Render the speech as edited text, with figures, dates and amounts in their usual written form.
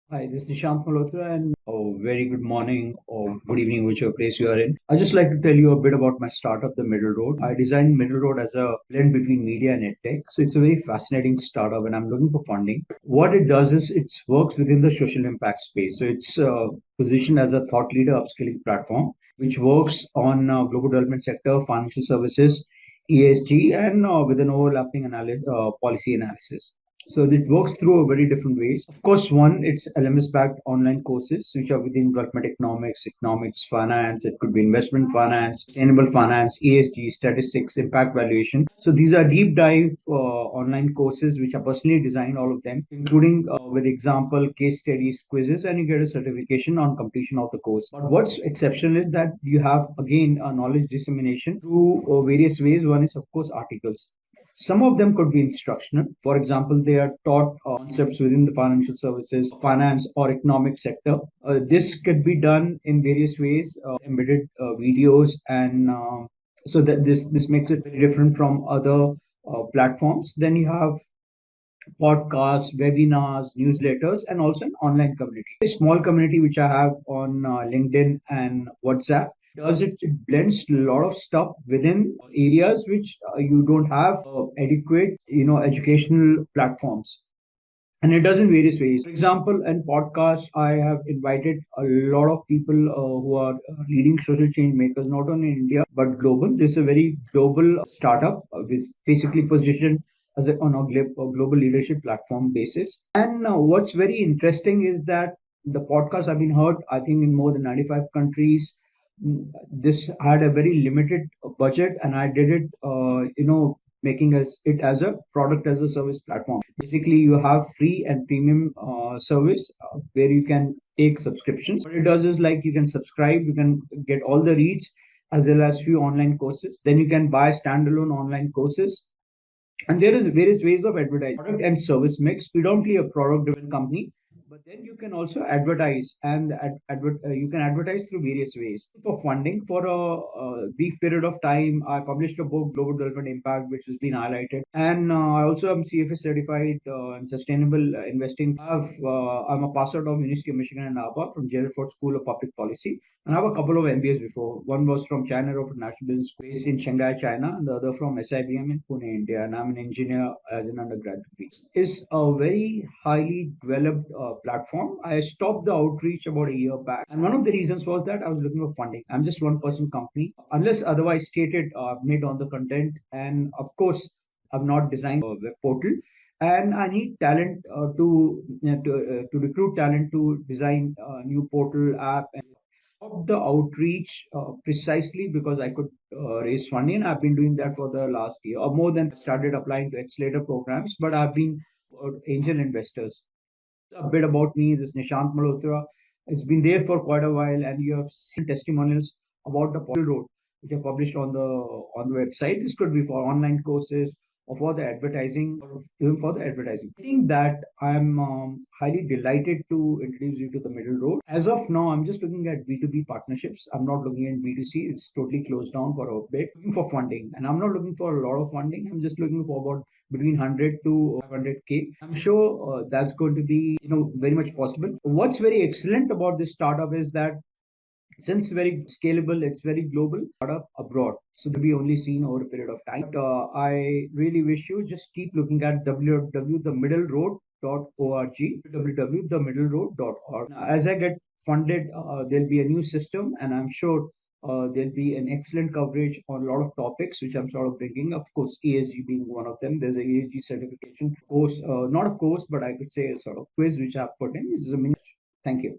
Hi, this is Nishant Malhotra, and very good morning or good evening, whichever place you are in. I'd just like to tell you a bit about my startup, The Middle Road. I designed Middle Road as a blend between media and edtech. So it's a very fascinating startup, and I'm looking for funding. What it does is it works within the social impact space. So it's positioned as a thought leader upskilling platform, which works on global development sector, financial services, ESG, and with an overlapping policy analysis. So it works through a very different ways. Of course, one, it's LMS-backed online courses, which are within development economics, finance. It could be investment finance, sustainable finance, ESG, statistics, impact valuation. So these are deep dive online courses, which are personally designed, all of them, including with example, case studies, quizzes, and you get a certification on completion of the course. But what's exceptional is that you have, again, a knowledge dissemination through various ways. One is, of course, articles. Some of them could be instructional. For example, they are taught concepts within the financial services, finance, or economic sector. This could be done in various ways, embedded videos, and so that this makes it very different from other platforms. Then you have podcasts, webinars, newsletters, and also an online community. A small community which I have on LinkedIn and WhatsApp does it blends a lot of stuff within areas which you don't have adequate, educational platforms. And it does in various ways. For example, in podcasts, I have invited a lot of people who are leading social change makers, not only in India but global. This is a very global startup with basically positioned as on a global leadership platform basis. And what's very interesting is that the podcast have been heard, I think, in more than 95 countries. This had a very limited budget, and I did it, making it as a product as a service platform. Basically, you have free and premium service where you can take subscriptions. What it does is like you can subscribe, you can get all the reads as well as few online courses. Then you can buy standalone online courses, and there is various ways of advertising. Product and service mix, predominantly a product driven company, but then you can also advertise, and you can advertise through various ways. For funding, for a brief period of time, I published a book, Global Development Impact, which has been highlighted, and I also am CFA certified in sustainable investing. I'm a passer out of University of Michigan and Ann from Gerald Ford School of Public Policy, and I have a couple of MBAs before. One was from China National Business School based in Shanghai, China, and the other from SIBM in Pune, India. And I'm an engineer as an undergrad degree. Is a very highly developed platform. I stopped the outreach about a year back, and one of the reasons was that I was looking for funding. I'm just one person company, unless otherwise stated. I've made on the content, and of course, I've not designed a web portal, and I need talent to recruit talent to design a new portal app and of the outreach precisely because I could raise funding. I've been doing that for the last year or more than started applying to accelerator programs, but I've been angel investors. A bit about me, this Nishant Malhotra. It's been there for quite a while, and you have seen testimonials about the portal road, which are published on the website. This could be for online courses or for the advertising, or even for the advertising. I think that I'm highly delighted to introduce you to the middle road. As of now, I'm just looking at B2B partnerships. I'm not looking at B2C. It's totally closed down for a bit. Looking for funding, and I'm not looking for a lot of funding. I'm just looking for about between 100 to 500K. I'm sure that's going to be, very much possible. What's very excellent about this startup is that since very scalable, it's very global, startup abroad. So they'll be only seen over a period of time. But I really wish you just keep looking at www.themiddleroad.org, www.themiddleroad.org. As I get funded, there'll be a new system, and I'm sure there'll be an excellent coverage on a lot of topics which I'm sort of bringing. Of course, ESG being one of them. There's a ESG certification course, not a course, but I could say a sort of quiz which I've put in, which is a mini. Thank you.